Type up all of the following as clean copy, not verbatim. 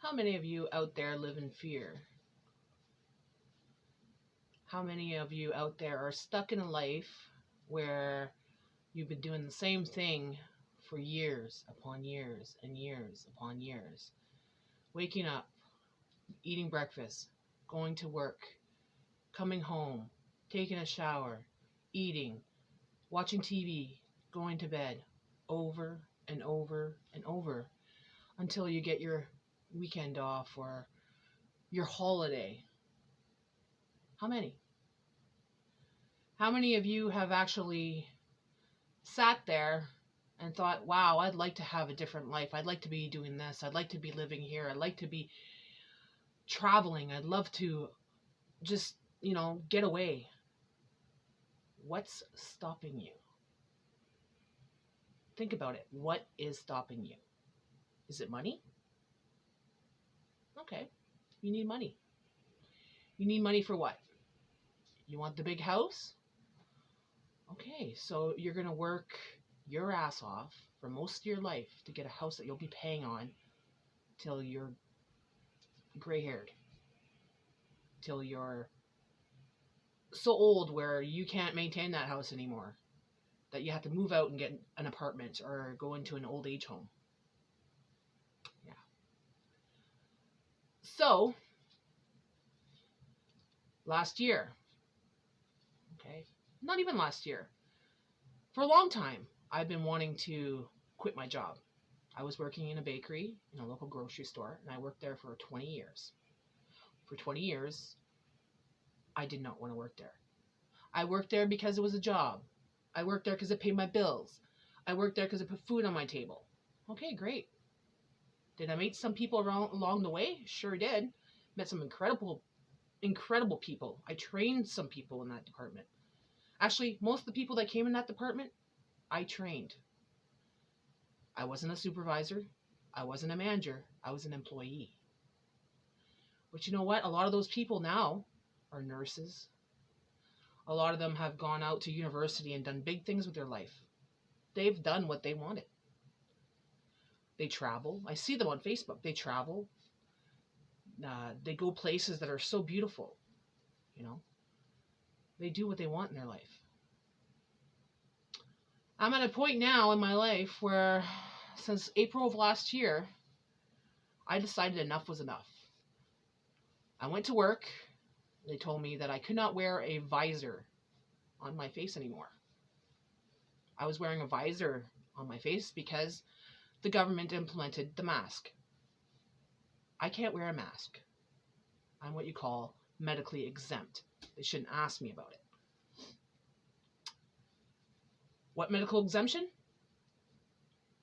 How many of you out there live in fear? How many of you out there are stuck in a life where you've been doing the same thing for years upon years and years upon years? Waking up, eating breakfast, going to work, coming home, taking a shower, eating, watching TV, going to bed, over and over and over until you get your weekend off or your holiday. How many? How many of you have actually sat there and thought, wow, I'd like to have a different life. I'd like to be doing this. I'd like to be living here. I'd like to be traveling. I'd love to just, get away. What's stopping you? Think about it. What is stopping you? Is it money? Okay. You need money. You need money for what? You want the big house? Okay, so you're going to work your ass off for most of your life to get a house that you'll be paying on till you're gray-haired. Till you're so old where you can't maintain that house anymore. That you have to move out and get an apartment or go into an old age home. Yeah. So, last year, okay, not even last year, for a long time, I've been wanting to quit my job. I was working in a bakery in a local grocery store, and I worked there for 20 years. For 20 years, I did not want to work there. I worked there because it was a job. I worked there because it paid my bills. I worked there because it put food on my table. Okay, great. Did I meet some people along the way? Sure did. Met some incredible people. I trained some people in that department. Actually, most of the people that came in that department, I trained. I wasn't a supervisor. I wasn't a manager. I was an employee. But you know what? A lot of those people now are nurses. A lot of them have gone out to university and done big things with their life. They've done what they wanted. They travel. I see them on Facebook. They travel. They go places that are so beautiful. They do what they want in their life. I'm at a point now in my life where, since April of last year, I decided enough was enough. I went to work. They told me that I could not wear a visor on my face anymore. I was wearing a visor on my face because the government implemented the mask. I can't wear a mask. I'm what you call medically exempt. They shouldn't ask me about it. What medical exemption?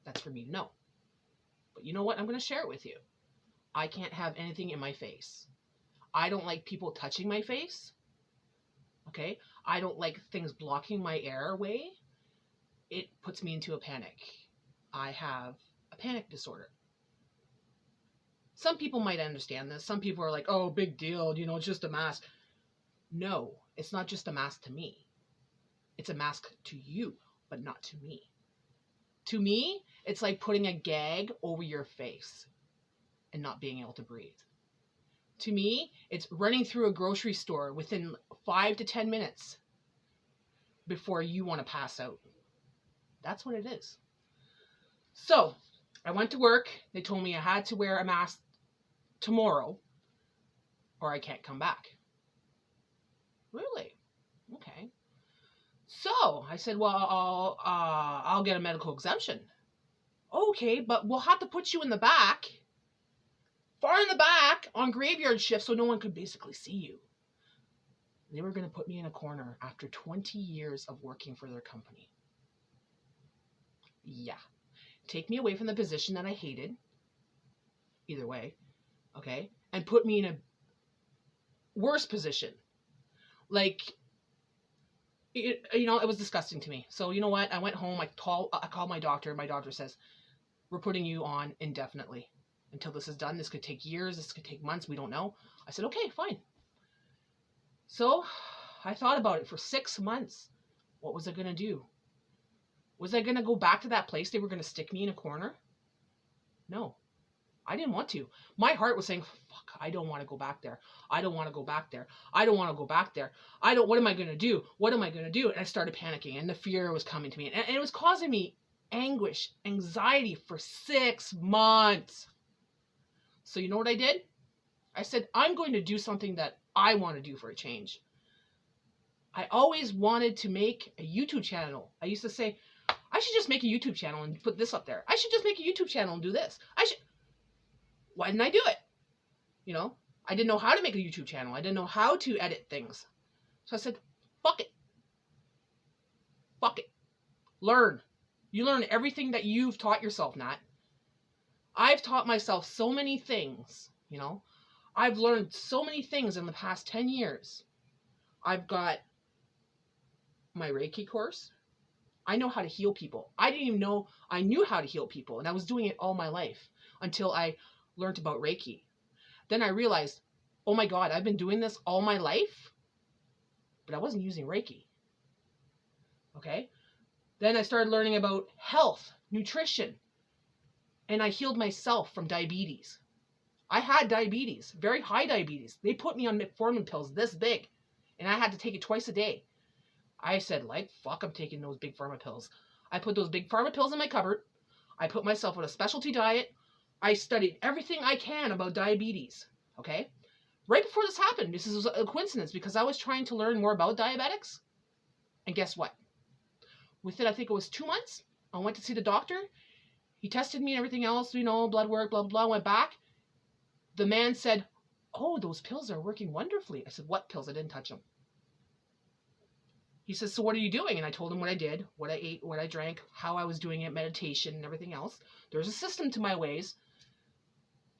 That's for me to know. But you know what? I'm going to share it with you. I can't have anything in my face. I don't like people touching my face. Okay? I don't like things blocking my airway. It puts me into a panic. I have a panic disorder. Some people might understand this. Some people are like, oh, big deal, it's just a mask. No, it's not just a mask to me. It's a mask to you, but not to me. To me, it's like putting a gag over your face and not being able to breathe. To me, it's running through a grocery store within 5 to 10 minutes before you want to pass out. That's what it is. So, I went to work. They told me I had to wear a mask tomorrow or I can't come back. Really? Okay. So, I said, well, I'll get a medical exemption. Okay, but we'll have to put you in the back. Far in the back on graveyard shift so no one could basically see you. They were going to put me in a corner after 20 years of working for their company. Yeah. Take me away from the position that I hated. Either way. Okay? And put me in a worse position. Like, it was disgusting to me. So you know what? I went home. I called my doctor. My doctor says, we're putting you on indefinitely. Until this is done. This could take years. This could take months. We don't know. I said, okay, fine. So I thought about it for 6 months. What was I going to do? Was I going to go back to that place? They were going to stick me in a corner? No. I didn't want to. My heart was saying, fuck, I don't want to go back there. I don't want to go back there. I don't want to go back there. What am I going to do? What am I going to do? And I started panicking, and the fear was coming to me. And it was causing me anguish, anxiety for 6 months. So you know what I did? I said, I'm going to do something that I want to do for a change. I always wanted to make a YouTube channel. I used to say, I should just make a YouTube channel and put this up there. I should just make a YouTube channel and do this. Why didn't I do it? You know, I didn't know how to make a YouTube channel. I didn't know how to edit things. So I said, fuck it. Fuck it. Learn. You learn everything that you've taught yourself, Nat. I've taught myself so many things, you know. I've learned so many things in the past 10 years. I've got my Reiki course. I know how to heal people. I didn't even know I knew how to heal people, and I was doing it all my life until I learned about Reiki. Then I realized, oh my God, I've been doing this all my life, but I wasn't using Reiki. Okay? Then I started learning about health, nutrition, and I healed myself from diabetes. I had diabetes, very high diabetes. They put me on Metformin pills this big, and I had to take it twice a day. I said, like, fuck, I'm taking those big pharma pills. I put those big pharma pills in my cupboard. I put myself on a specialty diet. I studied everything I can about diabetes, okay? Right before this happened, this is a coincidence because I was trying to learn more about diabetics. And guess what? Within, I think it was 2 months, I went to see the doctor. He tested me and everything else, you know, blood work, blah, blah, blah. Went back. The man said, oh, those pills are working wonderfully. I said, what pills? I didn't touch them. He says, so what are you doing? And I told him what I did, what I ate, what I drank, how I was doing it, meditation and everything else. There's a system to my ways.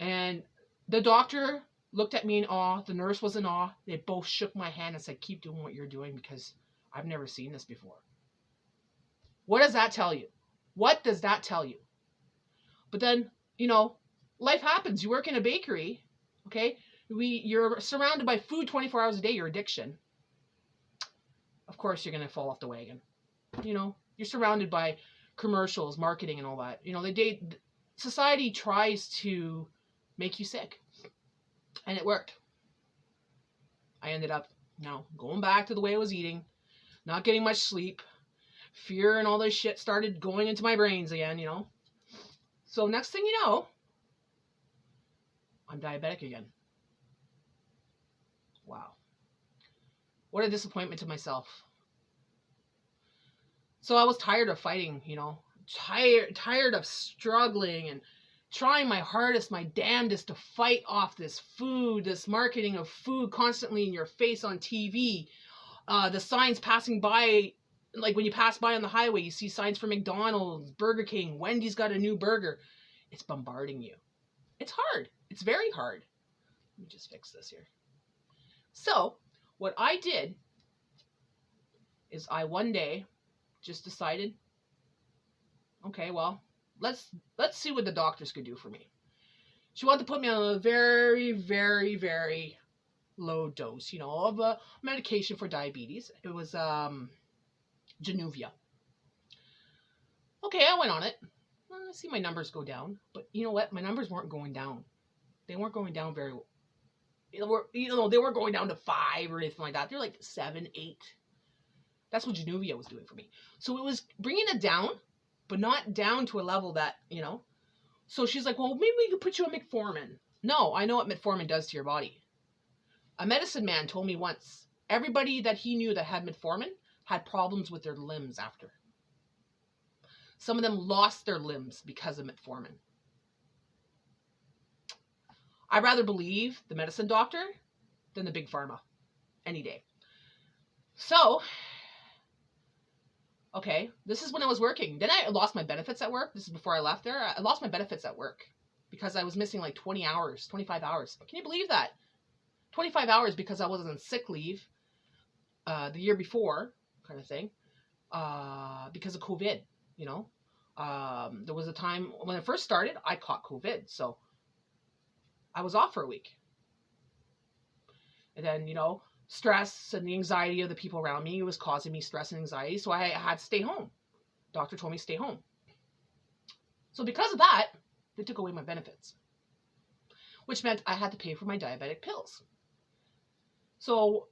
And the doctor looked at me in awe. The nurse was in awe. They both shook my hand and said, keep doing what you're doing because I've never seen this before. What does that tell you? What does that tell you? But then, you know, life happens. You work in a bakery, okay? You're surrounded by food 24 hours a day, your addiction. Of course, you're going to fall off the wagon. You know, you're surrounded by commercials, marketing, and all that. You know, society tries to make you sick. And it worked. I ended up, you know, going back to the way I was eating, not getting much sleep. Fear and all this shit started going into my brains again, you know. So next thing you know, I'm diabetic again. Wow. What a disappointment to myself. So I was tired of fighting, you know, tired of struggling and trying my hardest, my damnedest to fight off this food, this marketing of food constantly in your face on TV. The signs passing by, like when you pass by on the highway, you see signs for McDonald's, Burger King, Wendy's got a new burger. It's bombarding you. It's hard. It's very hard. Let me just fix this here. So what I did is I one day just decided, okay, well, let's see what the doctors could do for me. She wanted to put me on a very, very, very low dose, you know, of a medication for diabetes. It was Januvia. Okay, I went on it. I see my numbers go down, but you know what? My numbers weren't going down. They weren't going down very well. They weren't going down to 5 or anything like that. They're like 7, 8. That's what Januvia was doing for me. So it was bringing it down, but not down to a level that, you know. So she's like, well, maybe we could put you on Metformin. No, I know what Metformin does to your body. A medicine man told me once, everybody that he knew that had Metformin had problems with their limbs after. Some of them lost their limbs because of Metformin. I'd rather believe the medicine doctor than the big pharma any day. So, okay, this is when I was working. Then I lost my benefits at work. This is before I left there. I lost my benefits at work because I was missing like 20 hours, 25 hours. Can you believe that? 25 hours because I was on sick leave the year before, kind of thing, because of COVID, you know. There was a time when I first started, I caught COVID, so I was off for a week. And then, you know, stress and the anxiety of the people around me was causing me stress and anxiety, so I had to stay home. Doctor told me to stay home. So because of that, they took away my benefits. which meant I had to pay for my diabetic pills. So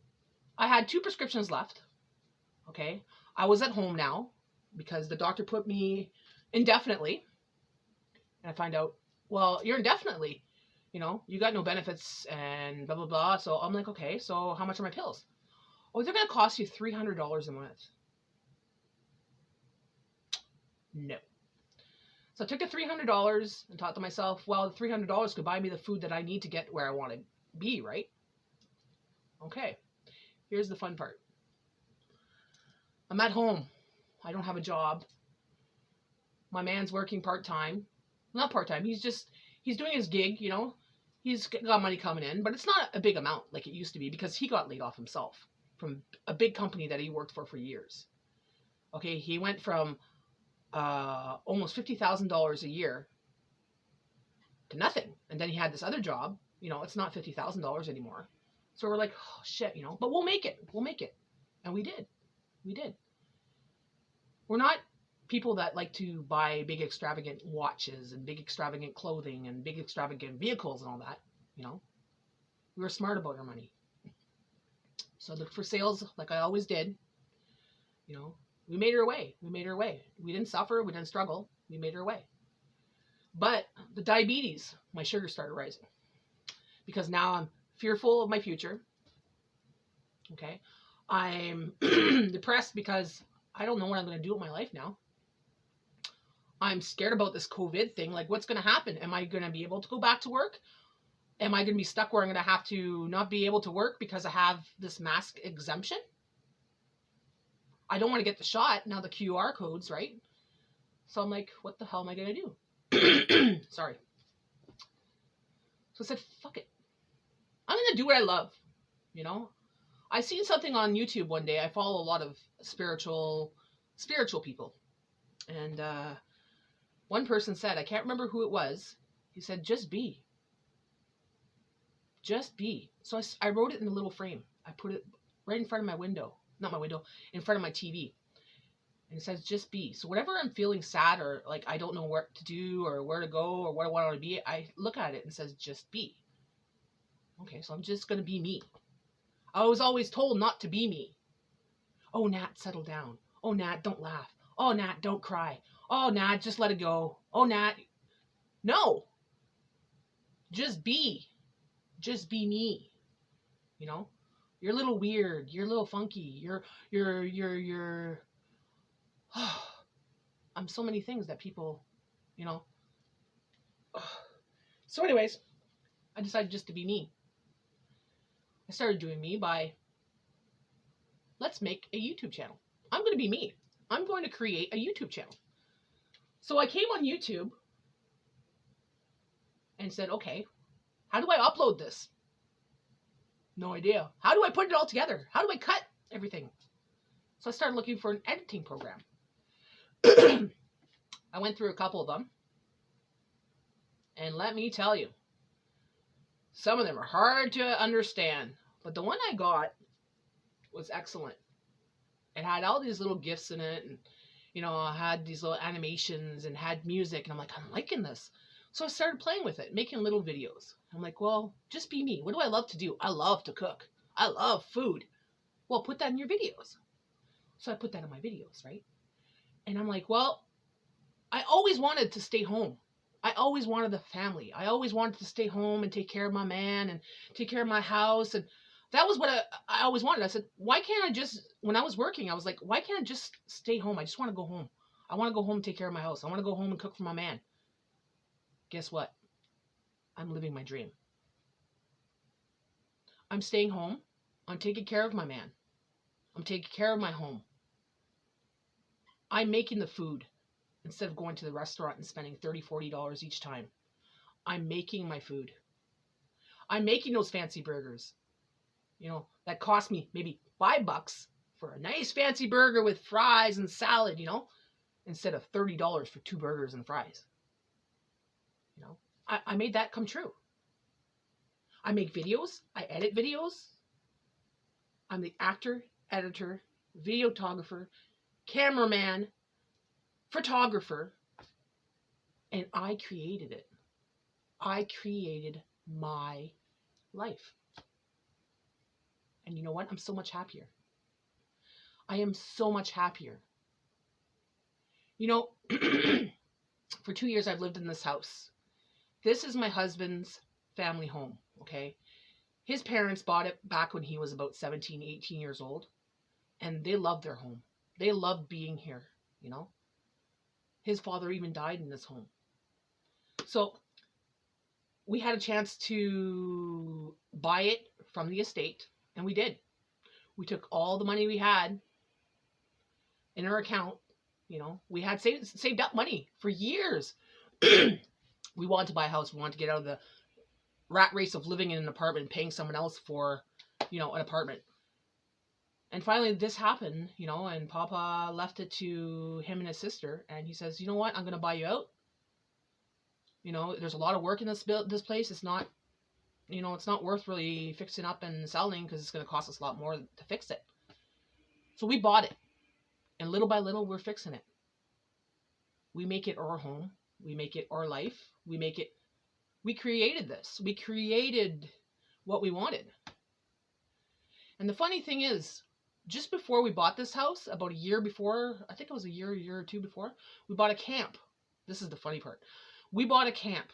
I had 2 prescriptions left. Okay. I was at home now because the doctor put me indefinitely. And I find out, well, you're indefinitely, you got no benefits and blah, blah, blah. So I'm like, okay, so how much are my pills? Oh, they're going to cost you $300 a month. No. So I took the $300 and thought to myself, well, the $300 could buy me the food that I need to get where I want to be, right? Okay. Here's the fun part. I'm at home. I don't have a job. My man's working part-time. Not part-time. He's doing his gig, He's got money coming in, but it's not a big amount like it used to be because he got laid off himself from a big company that he worked for years. Okay, he went from almost $50,000 a year to nothing. And then he had this other job. It's not $50,000 anymore. So we're like, oh, shit, but we'll make it. We'll make it. And we did. We did. We're not people that like to buy big extravagant watches and big extravagant clothing and big extravagant vehicles and all that. We were smart about our money. So I looked for sales like I always did. We made our way. We made our way. We didn't suffer. We didn't struggle. We made our way. But the diabetes, my sugar started rising because now I'm fearful of my future. Okay. I'm depressed because I don't know what I'm going to do with my life now. I'm scared about this COVID thing. Like, what's going to happen? Am I going to be able to go back to work? Am I going to be stuck where I'm going to have to not be able to work because I have this mask exemption? I don't want to get the shot. Now the QR codes, right? So I'm like, what the hell am I going to do? Sorry. So I said, fuck it. I'm going to do what I love. I seen something on YouTube one day. I follow a lot of spiritual people. And one person said, I can't remember who it was. He said, just be. Just be. So I wrote it in a little frame. I put it right in front of my window. Not my window, in front of my TV. And it says, just be. So whenever I'm feeling sad or like I don't know what to do or where to go or where I want to be, I look at it and it says, just be. Okay, so I'm just going to be me. I was always told not to be me. Oh, Nat, settle down. Oh, Nat, don't laugh. Oh, Nat, don't cry. Oh, Nat, just let it go. Oh, Nat. No. Just be. Just be me. You're a little weird. You're a little funky. You're I'm so many things that people, So anyways, I decided just to be me. I started doing me by, let's make a YouTube channel. I'm going to be me. I'm going to create a YouTube channel. So I came on YouTube and said, okay, how do I upload this? No idea. How do I put it all together? How do I cut everything? So I started looking for an editing program. I went through a couple of them. And let me tell you, some of them are hard to understand. But the one I got was excellent. It had all these little GIFs in it. And, I had these little animations and had music. And I'm like, I'm liking this. So I started playing with it, making little videos. I'm like, well, just be me. What do I love to do? I love to cook. I love food. Well, put that in your videos. So I put that in my videos, right? And I'm like, well, I always wanted to stay home. I always wanted the family. I always wanted to stay home and take care of my man and take care of my house. And that was what I always wanted. I said, why can't I just, when I was working, I was like, why can't I just stay home? I just want to go home. I want to go home and take care of my house. I want to go home and cook for my man. Guess what? I'm living my dream. I'm staying home. I'm taking care of my man. I'm taking care of my home. I'm making the food instead of going to the restaurant and spending $30, $40 each time. I'm making my food. I'm making those fancy burgers. That cost me maybe $5 for a nice fancy burger with fries and salad, instead of $30 for 2 burgers and fries. I made that come true. I make videos. I edit videos. I'm the actor, editor, videographer, cameraman, photographer, and I created it. I created my life. And you know what? I'm so much happier. I am so much happier. You know, for 2 years I've lived in this house. This is my husband's family home, okay? His parents bought it back when he was about 17, 18 years old. And they loved their home. They loved being here, you know? His father even died in this home. So we had a chance to buy it from the estate, and we did. We took all the money we had in our account. You know, we had saved up money for years. We wanted to buy a house. We wanted to get out of the rat race of living in an apartment and paying someone else for, you know, an apartment. And finally this happened, you know, and Papa left it to him and his sister. And he says, you know what, I'm going to buy you out. You know, there's a lot of work in this place. It's not, you know, it's not worth really fixing up and selling because it's going to cost us a lot more to fix it. So we bought it. And little by little, we're fixing it. We make it our home. We make it our life. We created this. We created what we wanted. And the funny thing is, just before we bought this house, about a year before, I think it was a year or two before, we bought a camp. This is the funny part. We bought a camp.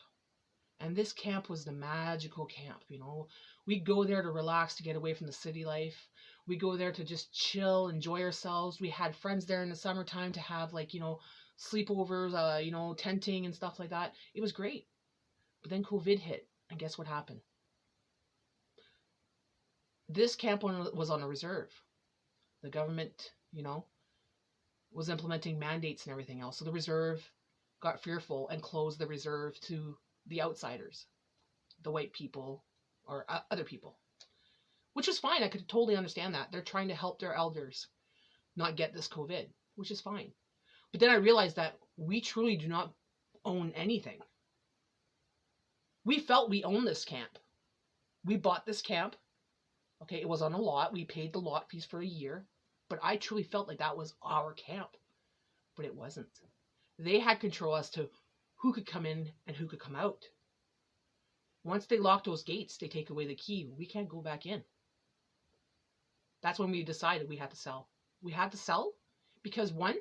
And this camp was the magical camp, you know. We go there to relax, to get away from the city life. We go there to just chill, enjoy ourselves. We had friends there in the summertime to have, like, you know, sleepovers, you know, tenting and stuff like that. It was great. But then COVID hit, and guess what happened? This camp was on a reserve. The government, you know, was implementing mandates and everything else. So the reserve got fearful and closed the reserve to the outsiders, the white people or other people, which was fine. I could totally understand that. They're trying to help their elders not get this COVID, which is fine. But then I realized that we truly do not own anything. We felt we owned this camp. We bought this camp. Okay, it was on a lot. We paid the lot fees for a year. But I truly felt like that was our camp. But it wasn't. They had control as to who could come in and who could come out. Once they lock those gates, they take away the key. We can't go back in. That's when we decided we had to sell. We had to sell because, one,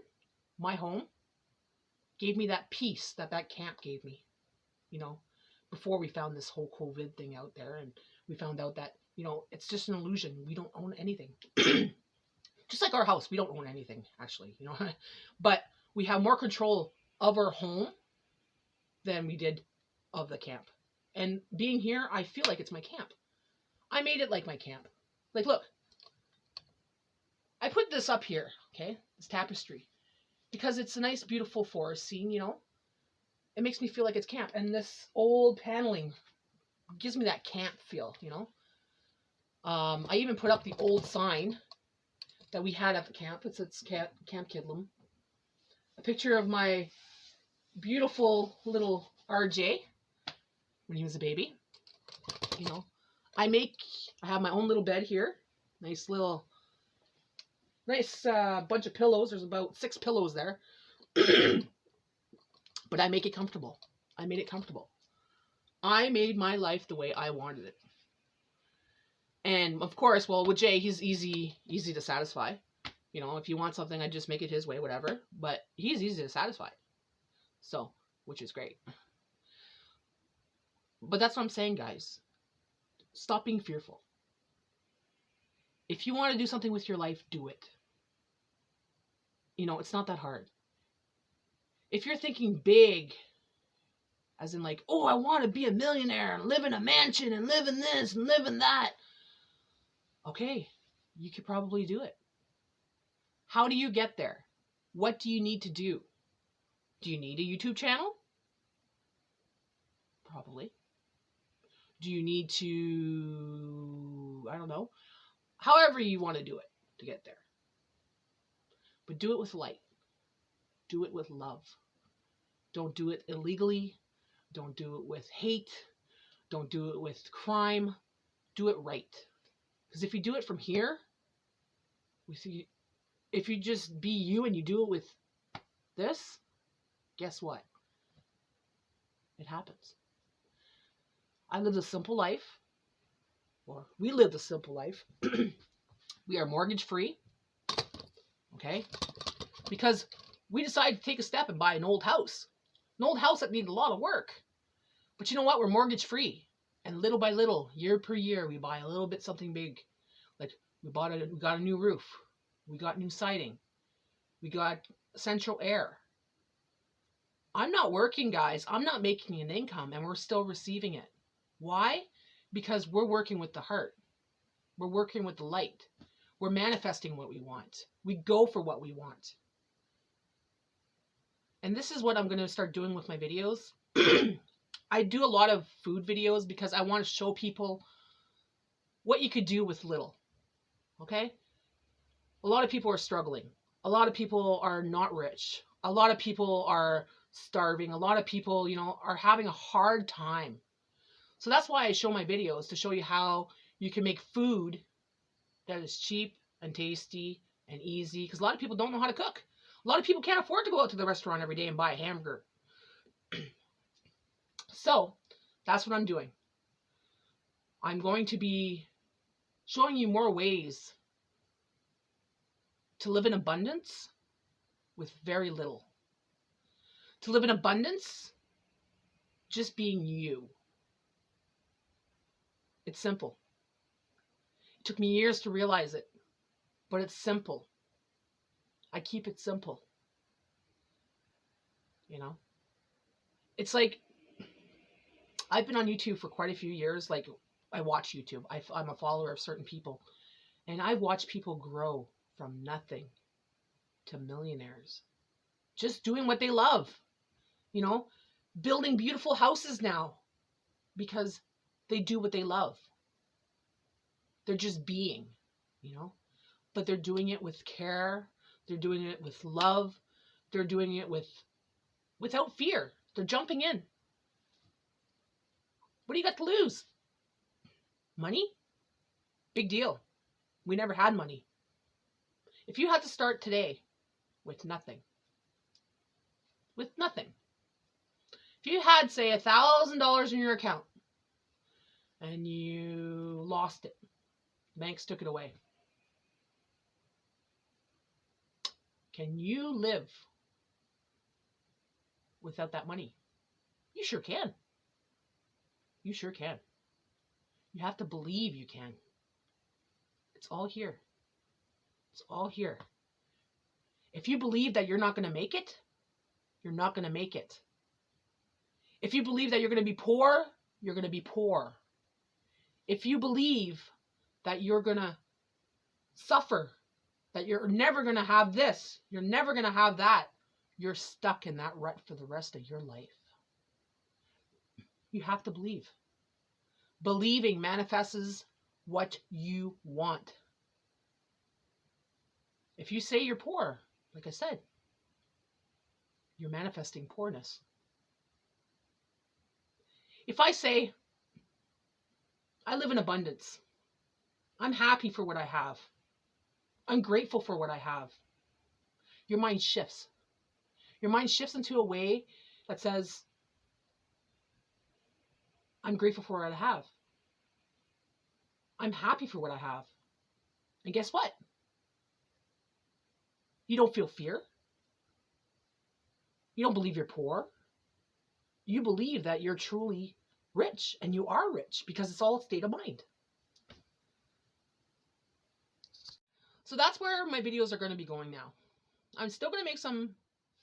my home gave me that peace that camp gave me, you know, before we found this whole COVID thing out there. And we found out that, you know, it's just an illusion. We don't own anything. Just like our house, we don't own anything, actually, you know. But we have more control of our home than we did of the camp. And being here, I feel like it's my camp. I made it like my camp. Like, look. I put this up here, okay? This tapestry. Because it's a nice, beautiful forest scene, you know? It makes me feel like it's camp. And this old paneling gives me that camp feel, you know? I even put up the old sign that we had at the camp. It's Camp Kidlam. A picture of my beautiful little RJ when he was a baby. You know, I have my own little bed here. Nice bunch of pillows. There's about 6 pillows there. But I make it comfortable. I made it comfortable. I made my life the way I wanted it. And of course, well, with Jay, he's easy to satisfy. You know, if you want something, I just make it his way, whatever. But he's easy to satisfy. So, which is great. But that's what I'm saying, guys. Stop being fearful. If you want to do something with your life, do it. You know, it's not that hard. If you're thinking big, as in like, oh, I want to be a millionaire and live in a mansion and live in this and live in that. Okay, you could probably do it. How do you get there? What do you need to do? Do you need a YouTube channel? Probably. Do you need to, I don't know, however you want to do it to get there. But do it with light. Do it with love. Don't do it illegally. Don't do it with hate. Don't do it with crime. Do it right. Because if you do it from here, if you just be you and you do it with this, guess what? It happens. I lived a simple life, or we lived a simple life. We are mortgage free, okay? Because we decided to take a step and buy an old house that needed a lot of work. But you know what? We're mortgage free, and little by little, year per year, we buy a little bit something big. Like we got a new roof, we got new siding, we got central air. I'm not working, guys. I'm not making an income, and we're still receiving it. Why? Because we're working with the heart. We're working with the light. We're manifesting what we want. We go for what we want. And this is what I'm going to start doing with my videos. I do a lot of food videos because I want to show people what you could do with little. Okay? A lot of people are struggling. A lot of people are not rich. A lot of people are starving. A lot of people, are having a hard time. So that's why I show my videos, to show you how you can make food that is cheap and tasty and easy, because a lot of people don't know how to cook. A lot of people can't afford to go out to the restaurant every day and buy a hamburger. So that's what I'm doing. I'm going to be showing you more ways to live in abundance with very little. To live in abundance, just being you. It's simple. It took me years to realize it, but it's simple. I keep it simple. It's like, I've been on YouTube for quite a few years. Like, I watch YouTube. I'm a follower of certain people, and I've watched people grow from nothing to millionaires, just doing what they love, building beautiful houses now because they do what they love. They're just being, but they're doing it with care. They're doing it with love. They're doing it without fear. They're jumping in. What do you got to lose? Money? Big deal. We never had money. If you had to start today with nothing, if you had, say, $1,000 in your account and you lost it, banks took it away, can you live without that money? You sure can. You sure can. You have to believe you can. It's all here. It's all here. If you believe that you're not going to make it, you're not going to make it. If you believe that you're going to be poor, you're going to be poor. If you believe that you're going to suffer, that you're never going to have this, you're never going to have that, you're stuck in that rut for the rest of your life. You have to believe. Believing manifests what you want. If you say you're poor, like I said, you're manifesting poorness. If I say, I live in abundance, I'm happy for what I have, I'm grateful for what I have, your mind shifts. Your mind shifts into a way that says, I'm grateful for what I have. I'm happy for what I have. And guess what? You don't feel fear. You don't believe you're poor. You believe that you're truly rich, and you are rich because it's all a state of mind. So that's where my videos are going to be going now. I'm still going to make some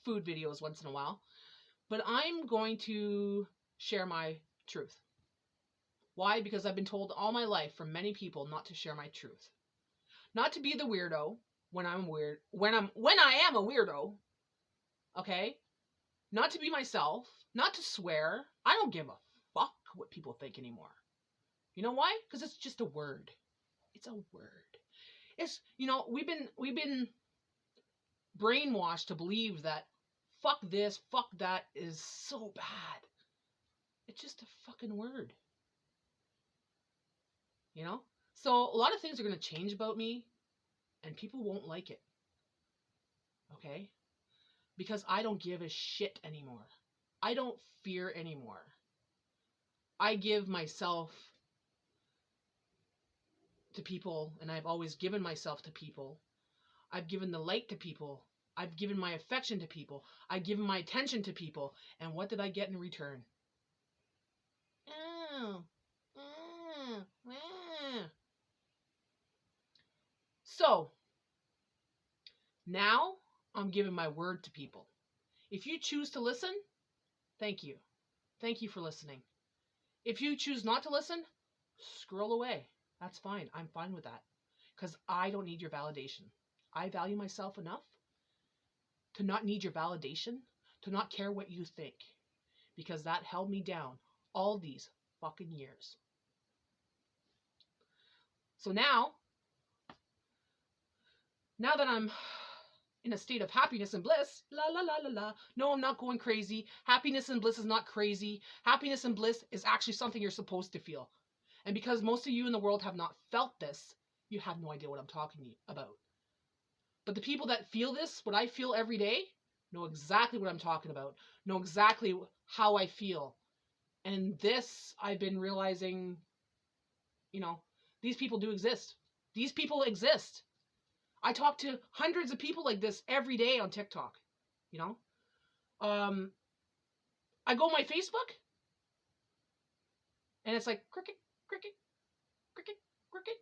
food videos once in a while, but I'm going to share my truth. Why? Because I've been told all my life from many people not to share my truth. Not to be the weirdo when I'm weird, when I am a weirdo. Okay? Not to be myself, not to swear. I don't give a fuck what people think anymore. You know why? Because it's just a word. It's a word. It's, we've been brainwashed to believe that fuck this, fuck that is so bad. It's just a fucking word. So a lot of things are going to change about me, and people won't like it. Okay? Because I don't give a shit anymore. I don't fear anymore. I give myself to people, and I've always given myself to people. I've given the light to people. I've given my affection to people. I've given my attention to people. And what did I get in return? So, now I'm giving my word to people. If you choose to listen, thank you. Thank you for listening. If you choose not to listen, scroll away. That's fine. I'm fine with that. Because I don't need your validation. I value myself enough to not need your validation, to not care what you think. Because that held me down all these fucking years. So now that I'm in a state of happiness and bliss, la la la la la. No, I'm not going crazy. Happiness and bliss is not crazy. Happiness and bliss is actually something you're supposed to feel. And because most of you in the world have not felt this, you have no idea what I'm talking about. But the people that feel this, what I feel every day, know exactly what I'm talking about, know exactly how I feel. And this, I've been realizing, these people do exist. These people exist. I talk to hundreds of people like this every day on TikTok, I go on my Facebook, and it's like, cricket, cricket, cricket, cricket.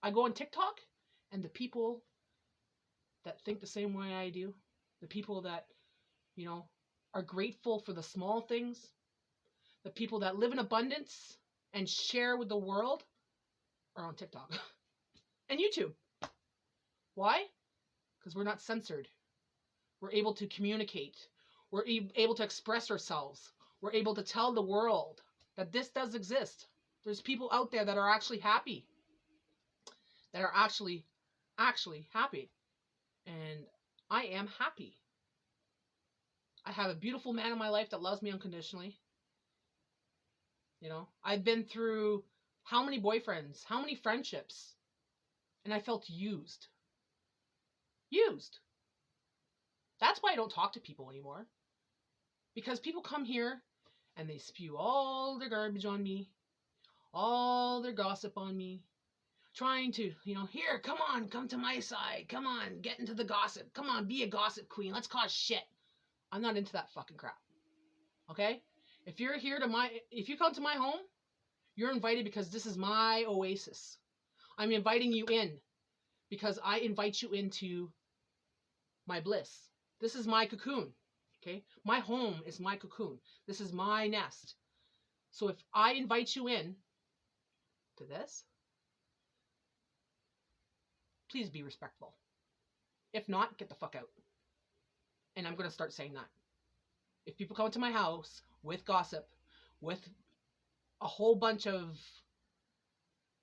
I go on TikTok, and the people that think the same way I do, the people that, are grateful for the small things, the people that live in abundance and share with the world are on TikTok and YouTube. Why? Because we're not censored. We're able to communicate. We're able to express ourselves. We're able to tell the world that this does exist. There's people out there that are actually happy. That are actually happy. And I am happy. I have a beautiful man in my life that loves me unconditionally. I've been through how many boyfriends, how many friendships, and I felt used. Used. That's why I don't talk to people anymore. Because people come here and they spew all their garbage on me, all their gossip on me, trying to, here, come to my side. Come on, get into the gossip. Come on, be a gossip queen. Let's cause shit. I'm not into that fucking crap. Okay? If you come to my home, you're invited because this is my oasis. I'm inviting you in because I invite you into my bliss. This is my cocoon. Okay? My home is my cocoon. This is my nest. So if I invite you in to this, please be respectful. If not, get the fuck out. And I'm going to start saying that. If people come to my house with gossip, with a whole bunch of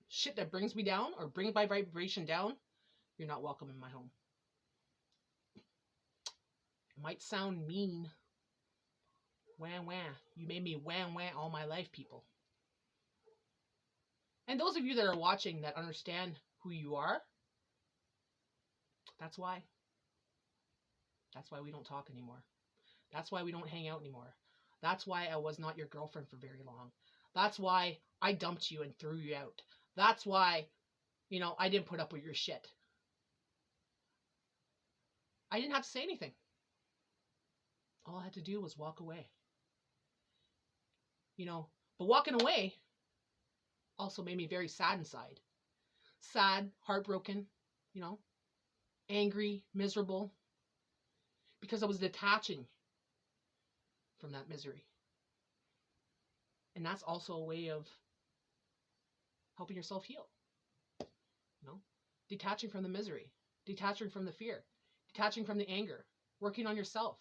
shit that brings me down or brings my vibration down, you're not welcome in my home. It might sound mean. Wah, wah. You made me wah, wah all my life, people. And those of you that are watching that understand who you are, that's why. That's why we don't talk anymore. That's why we don't hang out anymore. That's why I was not your girlfriend for very long. That's why I dumped you and threw you out. That's why, I didn't put up with your shit. I didn't have to say anything. All I had to do was walk away. But walking away also made me very sad inside. Sad, heartbroken, angry, miserable. Because I was detaching from that misery. And that's also a way of helping yourself heal. Detaching from the misery, detaching from the fear, detaching from the anger, working on yourself.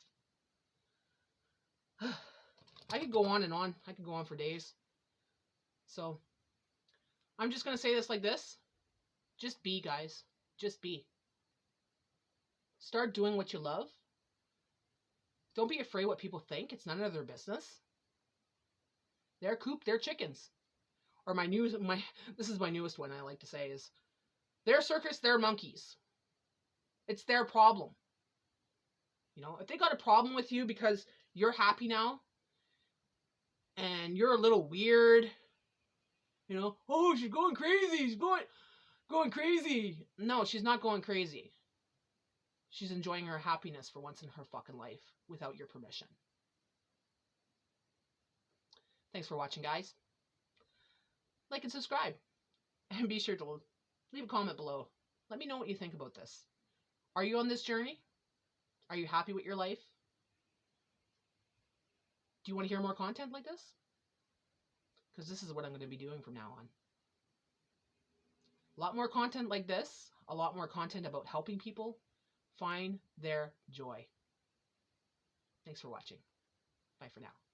I could go on and on. I could go on for days. So, I'm just going to say this like this. Just be, guys. Just be. Start doing what you love. Don't be afraid what people think. It's none of their business. They're coop, they're chickens. Or this is my newest one I like to say is, they're circus, they're monkeys. It's their problem. If they got a problem with you because you're happy now, and and you're a little weird, you know, oh, she's going crazy, she's going crazy. No, she's not going crazy. She's enjoying her happiness for once in her fucking life without your permission. Thanks for watching, guys. Like and subscribe. And be sure to leave a comment below. Let me know what you think about this. Are you on this journey? Are you happy with your life? Do you want to hear more content like this? Because this is what I'm going to be doing from now on. A lot more content like this. A lot more content about helping people find their joy. Thanks for watching. Bye for now.